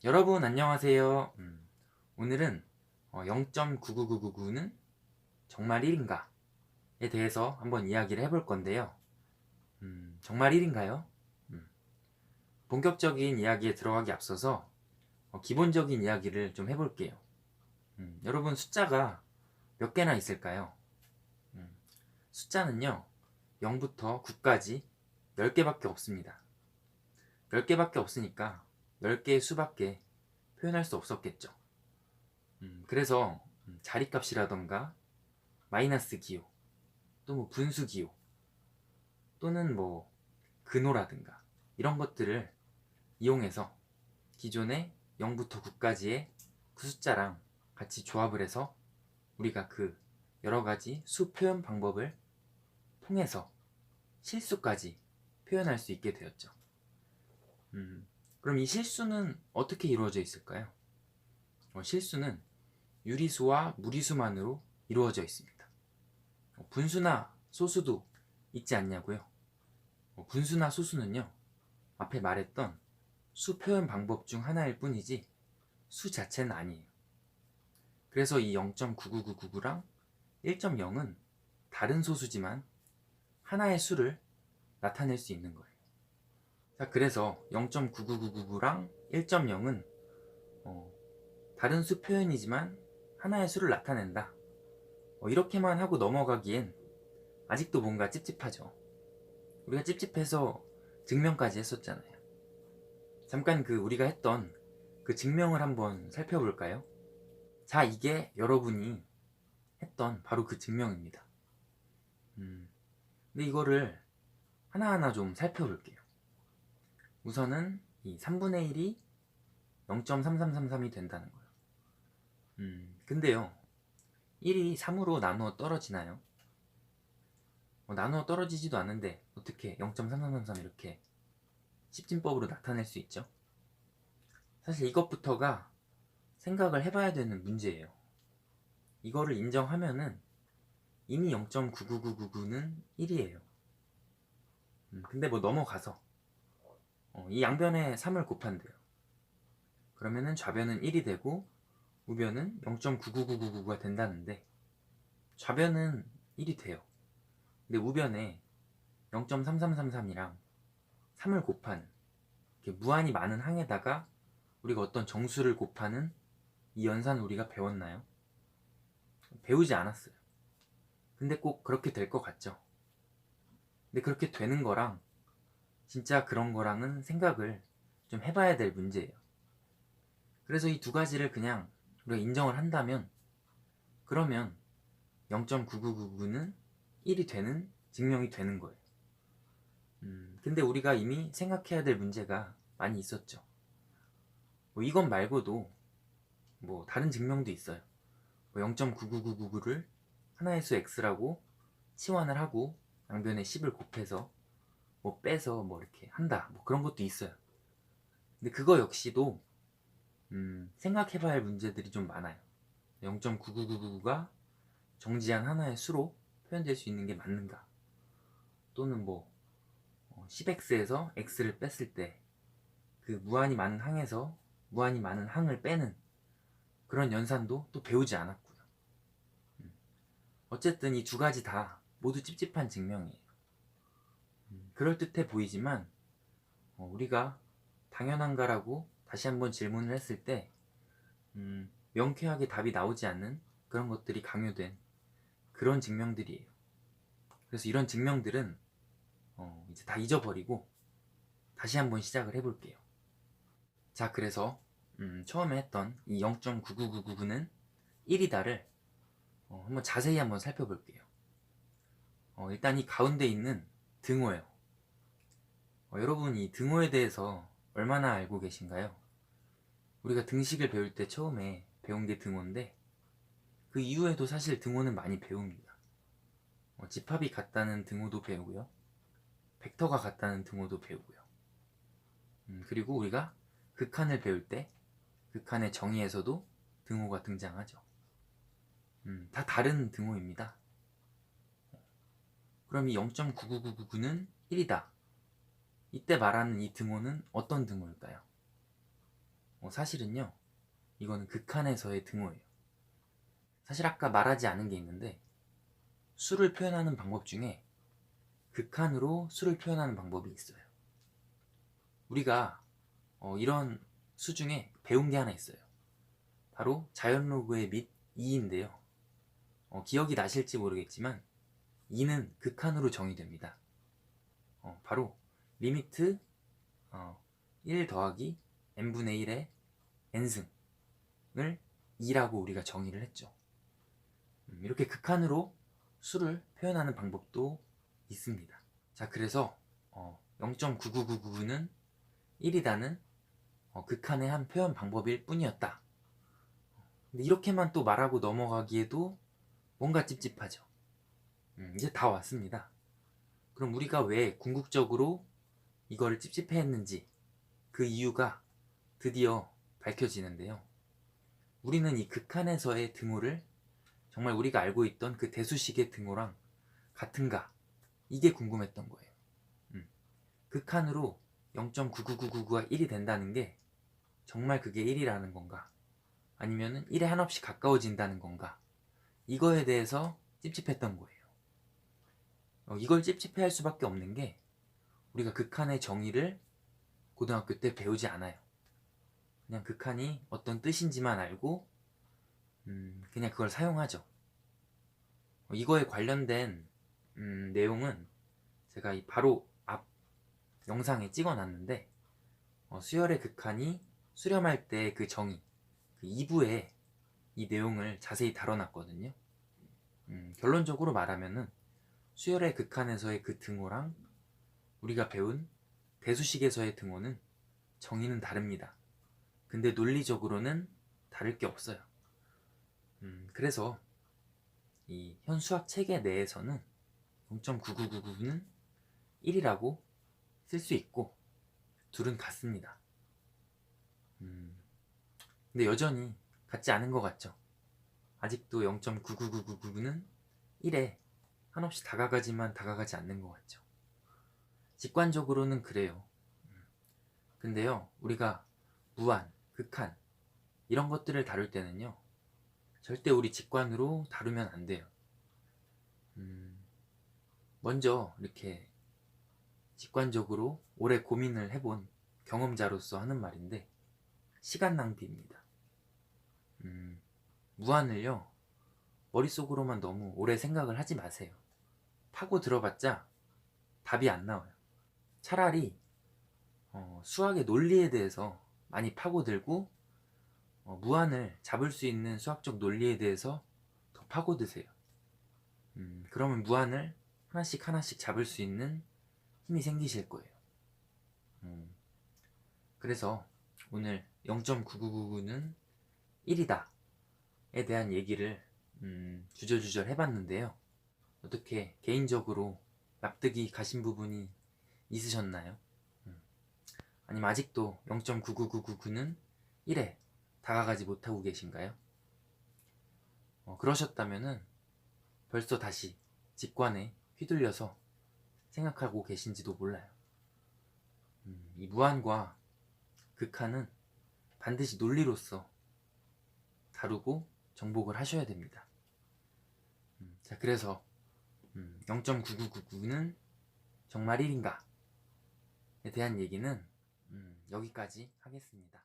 여러분 안녕하세요. 오늘은 0.99999는 정말 1인가에 대해서 한번 이야기를 해볼 건데요. 정말 1인가요? 본격적인 이야기에 들어가기 앞서서 기본적인 이야기를 좀 해볼게요. 여러분 숫자가 몇 개나 있을까요? 숫자는요 0부터 9까지 10개밖에 없습니다. 10개밖에 없으니까 10개의 수밖에 표현할 수 없었겠죠. 그래서 자리값이라던가 마이너스 기호 또 뭐 분수 기호 또는 뭐 근호라든가 이런 것들을 이용해서 기존의 0부터 9까지의 그 숫자랑 같이 조합을 해서 우리가 그 여러가지 수 표현 방법을 통해서 실수까지 표현할 수 있게 되었죠. 그럼 이 실수는 어떻게 이루어져 있을까요? 실수는 유리수와 무리수만으로 이루어져 있습니다. 분수나 소수도 있지 않냐고요? 분수나 소수는요 앞에 말했던 수 표현 방법 중 하나일 뿐이지 수 자체는 아니에요. 그래서 이 0.99999랑 1.0은 다른 소수지만 하나의 수를 나타낼 수 있는 거예요. 자, 그래서 0.99999랑 1.0은 다른 수 표현이지만 하나의 수를 나타낸다. 이렇게만 하고 넘어가기엔 아직도 뭔가 찝찝하죠. 우리가 찝찝해서 증명까지 했었잖아요. 잠깐 우리가 했던 그 증명을 한번 살펴볼까요? 자, 이게 여러분이 했던 바로 그 증명입니다. 근데 이거를 하나하나 좀 살펴볼게요. 우선은 이 3분의 1이 0.3333이 된다는 거예요. 근데요 1이 3으로 나누어 떨어지나요? 나누어 떨어지지도 않는데 어떻게 0.3333 이렇게 십진법으로 나타낼 수 있죠? 사실 이것부터가 생각을 해봐야 되는 문제예요. 이거를 인정하면은 이미 0.99999는 1이에요. 근데 뭐 넘어가서 이 양변에 3을 곱한대요. 그러면은 좌변은 1이 되고 우변은 0.99999가 된다는데 좌변은 1이 돼요. 근데 우변에 0.3333이랑 3을 곱하는 무한히 많은 항에다가 우리가 어떤 정수를 곱하는 이 연산 우리가 배웠나요? 배우지 않았어요. 근데 꼭 그렇게 될 것 같죠? 근데 그렇게 되는 거랑 진짜 그런 거랑은 생각을 좀 해봐야 될 문제예요. 그래서 이 두 가지를 그냥 우리가 인정을 한다면 그러면 0.9999는 1이 되는 증명이 되는 거예요. 근데 우리가 이미 생각해야 될 문제가 많이 있었죠. 뭐 이건 말고도 뭐 다른 증명도 있어요. 뭐 0.99999를 하나의 수 x라고 치환을 하고 양변에 10을 곱해서 뭐 빼서 뭐 이렇게 한다. 뭐 그런 것도 있어요. 근데 그거 역시도 생각해봐야 할 문제들이 좀 많아요. 0.99999가 정지한 하나의 수로 표현될 수 있는 게 맞는가? 또는 뭐 10x에서 x를 뺐을 때 그 무한히 많은 항에서 무한히 많은 항을 빼는 그런 연산도 또 배우지 않았고요. 어쨌든 이 두 가지 다 모두 찝찝한 증명이에요. 그럴듯해 보이지만 우리가 당연한가라고 다시 한번 질문을 했을 때 명쾌하게 답이 나오지 않는 그런 것들이 강요된 그런 증명들이에요. 그래서 이런 증명들은 이제 다 잊어버리고 다시 한번 시작을 해볼게요. 자, 그래서 처음에 했던 이 0.99999는 1이다를 한번 자세히 한번 살펴볼게요. 일단 이 가운데 있는 등호예요. 여러분 이 등호에 대해서 얼마나 알고 계신가요? 우리가 등식을 배울 때 처음에 배운 게 등호인데 그 이후에도 사실 등호는 많이 배웁니다. 집합이 같다는 등호도 배우고요. 벡터가 같다는 등호도 배우고요. 그리고 우리가 극한을 배울 때 극한의 정의에서도 등호가 등장하죠. 다 다른 등호입니다. 그럼 이 0.99999는 1이다. 이때 말하는 이 등호는 어떤 등호일까요? 사실은요, 이거는 극한에서의 등호예요. 사실 아까 말하지 않은 게 있는데, 수를 표현하는 방법 중에 극한으로 수를 표현하는 방법이 있어요. 우리가 이런 수 중에 배운 게 하나 있어요. 바로 자연로그의 밑 2인데요. 기억이 나실지 모르겠지만 2는 극한으로 정의됩니다. 바로 리미트 1 더하기 n분의 1의 n승을 2라고 우리가 정의를 했죠. 이렇게 극한으로 수를 표현하는 방법도 있습니다. 자, 그래서 0.99999는 1이라는 극한의 한 표현 방법일 뿐이었다. 근데 이렇게만 또 말하고 넘어가기에도 뭔가 찝찝하죠. 이제 다 왔습니다. 그럼 우리가 왜 궁극적으로 이거를 찝찝해했는지 그 이유가 드디어 밝혀지는데요. 우리는 이 극한에서의 등호를 정말 우리가 알고 있던 그 대수식의 등호랑 같은가, 이게 궁금했던 거예요. 극한으로 0.99999가 1이 된다는 게 정말 그게 1이라는 건가, 아니면은 1에 한없이 가까워진다는 건가, 이거에 대해서 찝찝했던 거예요. 이걸 찝찝해할 수밖에 없는 게 우리가 극한의 정의를 고등학교 때 배우지 않아요. 그냥 극한이 어떤 뜻인지만 알고 그냥 그걸 사용하죠. 이거에 관련된 내용은 제가 바로 앞 영상에 찍어놨는데, 수열의 극한이 수렴할 때 그 정의, 그 2부에 이 내용을 자세히 다뤄놨거든요. 결론적으로 말하면은 수열의 극한에서의 그 등호랑 우리가 배운 대수식에서의 등호는 정의는 다릅니다. 근데 논리적으로는 다를 게 없어요. 그래서 이 현 수학 체계 내에서는 0.9999는 1이라고 쓸 수 있고 둘은 같습니다. 근데 여전히 같지 않은 것 같죠? 아직도 0.99999는 1에 한없이 다가가지만 다가가지 않는 것 같죠? 직관적으로는 그래요. 근데요, 우리가 무한, 극한 이런 것들을 다룰 때는요, 절대 우리 직관으로 다루면 안 돼요. 먼저 이렇게 직관적으로 오래 고민을 해본 경험자로서 하는 말인데, 시간 낭비입니다. 무한을요, 머릿속으로만 너무 오래 생각을 하지 마세요. 파고 들어봤자 답이 안 나와요. 차라리 수학의 논리에 대해서 많이 파고들고 무한을 잡을 수 있는 수학적 논리에 대해서 더 파고드세요. 그러면 무한을 하나씩 하나씩 잡을 수 있는 힘이 생기실 거예요. 그래서 오늘 0.9999는 1이다 에 대한 얘기를 주절주절 해봤는데요. 어떻게 개인적으로 납득이 가신 부분이 있으셨나요? 아니면 아직도 0.99999는 1에 다가가지 못하고 계신가요? 그러셨다면은 벌써 다시 직관에 휘둘려서 생각하고 계신지도 몰라요. 이 무한과 극한은 반드시 논리로서 다루고 정복을 하셔야 됩니다. 자, 그래서 0.9999는 정말 1인가? 에 대한 얘기는 여기까지 하겠습니다.